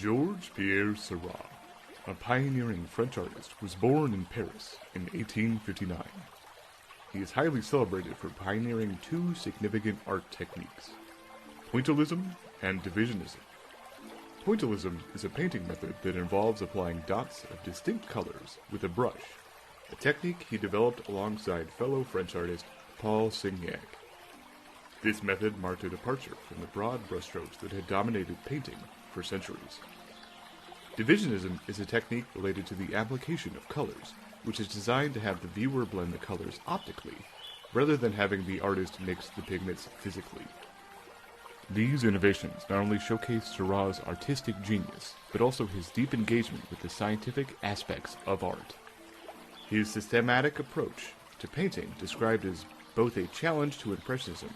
Georges Seurat, a pioneering French artist, was born in Paris in 1859. He is highly celebrated for pioneering two significant art techniques, pointillism and divisionism. Pointillism is a painting method that involves applying dots of distinct colors with a brush, a technique he developed alongside fellow French artist Paul Signac. This method marked a departure from the broad brushstrokes that had dominated painting for centuries. Divisionism is a technique related to the application of colors, which is designed to have the viewer blend the colors optically, rather than having the artist mix the pigments physically. These innovations not only showcase Seurat's artistic genius, but also his deep engagement with the scientific aspects of art. His systematic approach to painting, described as both a challenge to Impressionism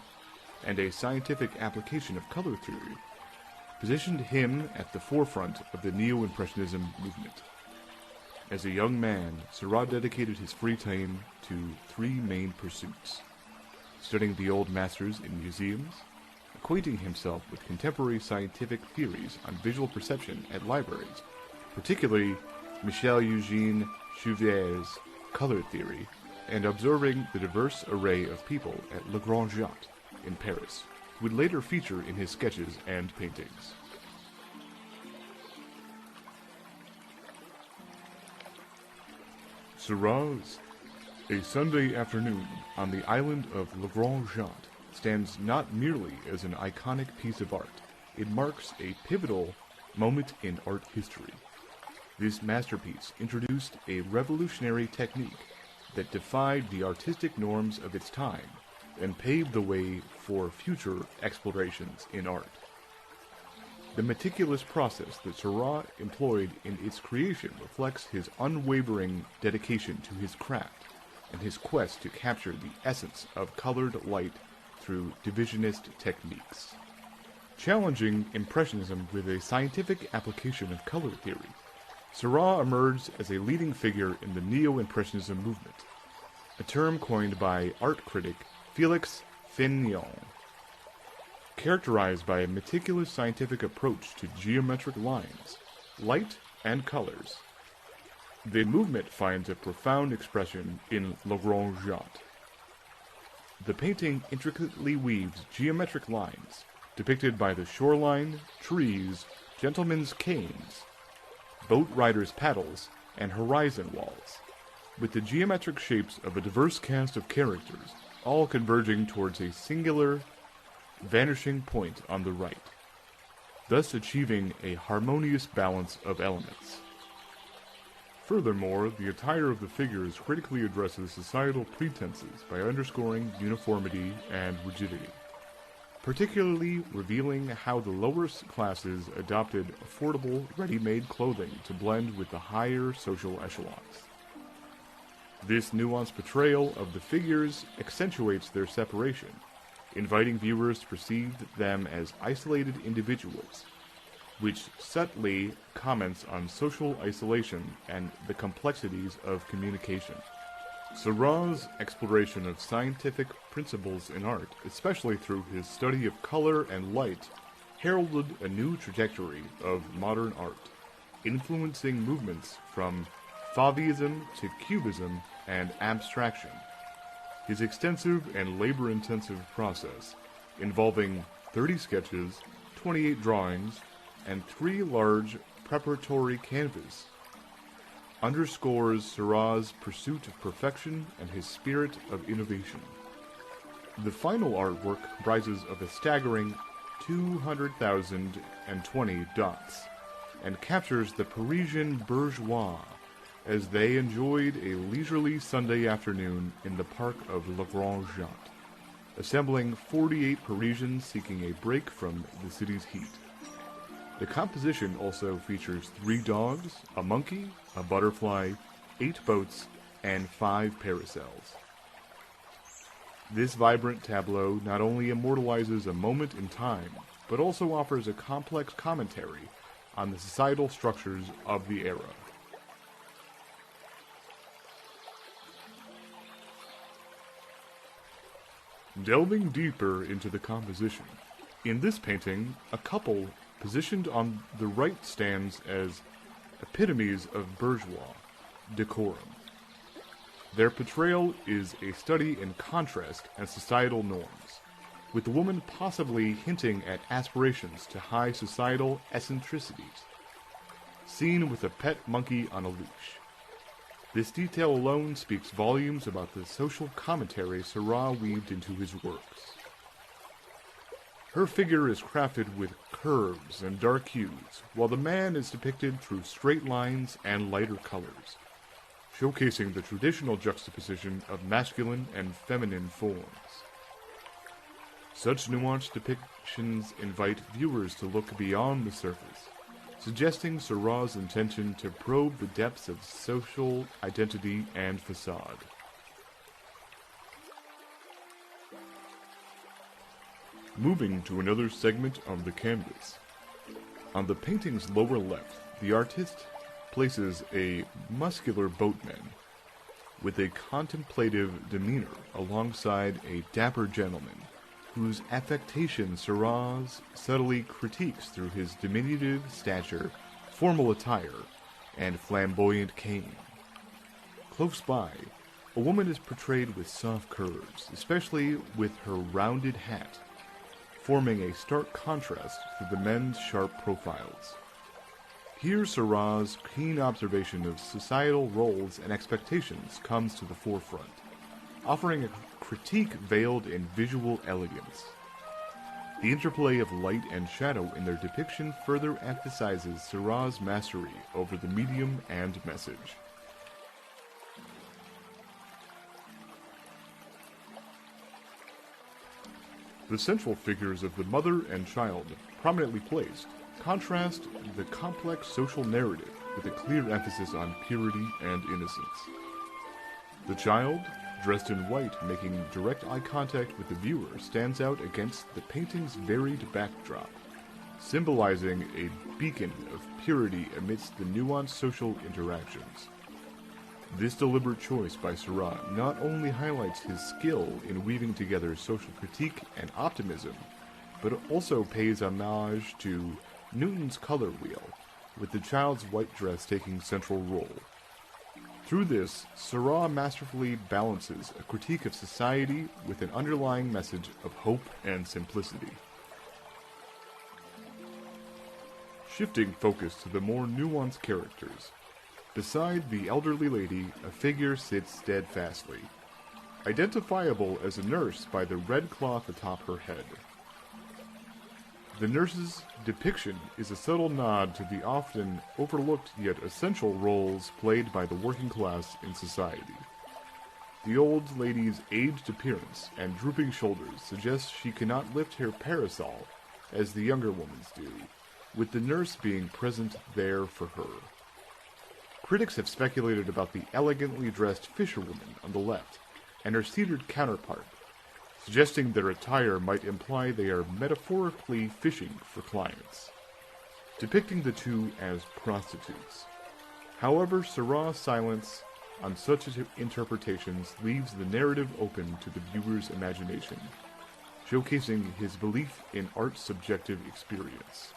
and a scientific application of color theory, positioned him at the forefront of the Neo-Impressionism movement. As a young man, Seurat dedicated his free time to three main pursuits: studying the old masters in museums, acquainting himself with contemporary scientific theories on visual perception at libraries, particularly Michel-Eugène Cuvier's color theory, and observing the diverse array of people at Le Grande Jatte in Paris, who would later feature in his sketches and paintings. Seurat's A Sunday Afternoon on the island of Le Grande Jatte stands not merely as an iconic piece of art, it marks a pivotal moment in art history. This masterpiece introduced a revolutionary technique that defied the artistic norms of its time and paved the way for future explorations in art. The meticulous process that Seurat employed in its creation reflects his unwavering dedication to his craft and his quest to capture the essence of colored light through divisionist techniques. Challenging Impressionism with a scientific application of color theory, Seurat emerged as a leading figure in the Neo-Impressionism movement, a term coined by art critic Félix Fénéon. Characterized by a meticulous scientific approach to geometric lines, light, and colors, the movement finds a profound expression in Le Grande Jatte. The painting intricately weaves geometric lines, depicted by the shoreline, trees, gentlemen's canes, boat riders' paddles, and horizon walls, with the geometric shapes of a diverse cast of characters, all converging towards a singular, vanishing point on the right, thus achieving a harmonious balance of elements. Furthermore, the attire of the figures critically addresses societal pretenses by underscoring uniformity and rigidity, particularly revealing how the lower classes adopted affordable, ready-made clothing to blend with the higher social echelons. This nuanced portrayal of the figures accentuates their separation, inviting viewers to perceive them as isolated individuals, which subtly comments on social isolation and the complexities of communication. Seurat's exploration of scientific principles in art, especially through his study of color and light, heralded a new trajectory of modern art, influencing movements from Fauvism to Cubism and abstraction. His extensive and labor-intensive process, involving 30 sketches, 28 drawings, and 3 large preparatory canvases, underscores Seurat's pursuit of perfection and his spirit of innovation. The final artwork comprises of a staggering 200,020 dots, and captures the Parisian bourgeois as they enjoyed a leisurely Sunday afternoon in the park of Le Grande Jatte, assembling 48 Parisians seeking a break from the city's heat. The composition also features 3 dogs, a monkey, a butterfly, 8 boats, and 5 parasols. This vibrant tableau not only immortalizes a moment in time, but also offers a complex commentary on the societal structures of the era. Delving deeper into the composition, in this painting, a couple positioned on the right stands as epitomes of bourgeois decorum. Their portrayal is a study in contrast and societal norms, with the woman possibly hinting at aspirations to high societal eccentricities, seen with a pet monkey on a leash. This detail alone speaks volumes about the social commentary Seurat weaved into his works. Her figure is crafted with curves and dark hues, while the man is depicted through straight lines and lighter colors, showcasing the traditional juxtaposition of masculine and feminine forms. Such nuanced depictions invite viewers to look beyond the surface, suggesting Seurat's intention to probe the depths of social identity and facade. Moving to another segment of the canvas. On the painting's lower left, the artist places a muscular boatman with a contemplative demeanor alongside a dapper gentleman, whose affectation Seurat subtly critiques through his diminutive stature, formal attire, and flamboyant cane. Close by, a woman is portrayed with soft curves, especially with her rounded hat, forming a stark contrast to the men's sharp profiles. Here Seurat's keen observation of societal roles and expectations comes to the forefront, offering a critique veiled in visual elegance. The interplay of light and shadow in their depiction further emphasizes Seurat's mastery over the medium and message. The central figures of the mother and child, prominently placed, contrast the complex social narrative with a clear emphasis on purity and innocence. The child, dressed in white, making direct eye contact with the viewer, stands out against the painting's varied backdrop, symbolizing a beacon of purity amidst the nuanced social interactions. This deliberate choice by Seurat not only highlights his skill in weaving together social critique and optimism, but also pays homage to Newton's color wheel, with the child's white dress taking central role. Through this, Seurat masterfully balances a critique of society with an underlying message of hope and simplicity. Shifting focus to the more nuanced characters, beside the elderly lady, a figure sits steadfastly, identifiable as a nurse by the red cloth atop her head. The nurse's depiction is a subtle nod to the often overlooked yet essential roles played by the working class in society. The old lady's aged appearance and drooping shoulders suggest she cannot lift her parasol as the younger woman's do, with the nurse being present there for her. Critics have speculated about the elegantly dressed fisherwoman on the left and her seated counterpart, suggesting their attire might imply they are metaphorically fishing for clients, depicting the two as prostitutes. However, Seurat's silence on such interpretations leaves the narrative open to the viewer's imagination, showcasing his belief in art's subjective experience.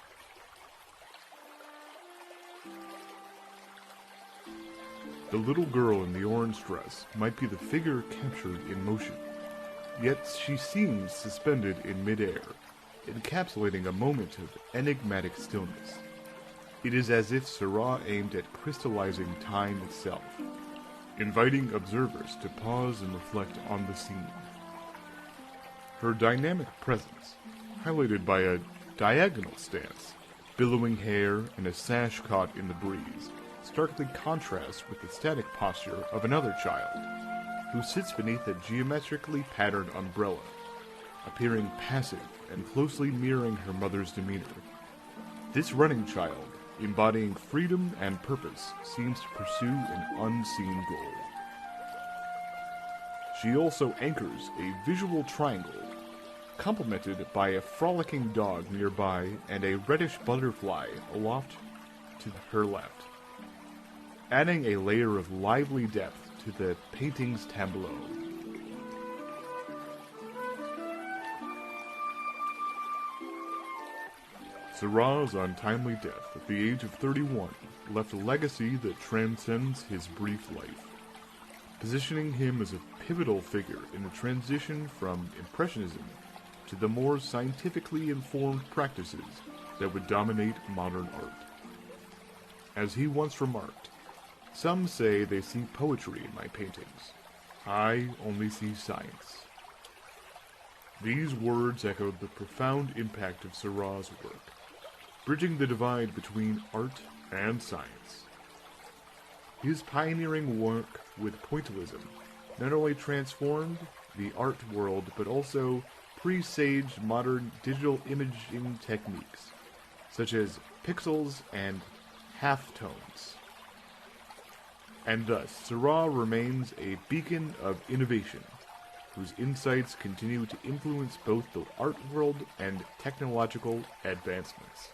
The little girl in the orange dress might be the figure captured in motion, yet she seems suspended in midair, encapsulating a moment of enigmatic stillness. It is as if Seurat aimed at crystallizing time itself, inviting observers to pause and reflect on the scene. Her dynamic presence, highlighted by a diagonal stance, billowing hair, and a sash caught in the breeze, starkly contrasts with the static posture of another child, who sits beneath a geometrically patterned umbrella, appearing passive and closely mirroring her mother's demeanor. This running child, embodying freedom and purpose, seems to pursue an unseen goal. She also anchors a visual triangle, complemented by a frolicking dog nearby and a reddish butterfly aloft to her left, adding a layer of lively depth to the painting's tableau. Seurat's untimely death at the age of 31 left a legacy that transcends his brief life, positioning him as a pivotal figure in the transition from Impressionism to the more scientifically informed practices that would dominate modern art. As he once remarked, "Some say they see poetry in my paintings. I only see science." These words echoed the profound impact of Seurat's work, bridging the divide between art and science. His pioneering work with pointillism not only transformed the art world, but also presaged modern digital imaging techniques, such as pixels and halftones. And thus, Seurat remains a beacon of innovation, whose insights continue to influence both the art world and technological advancements.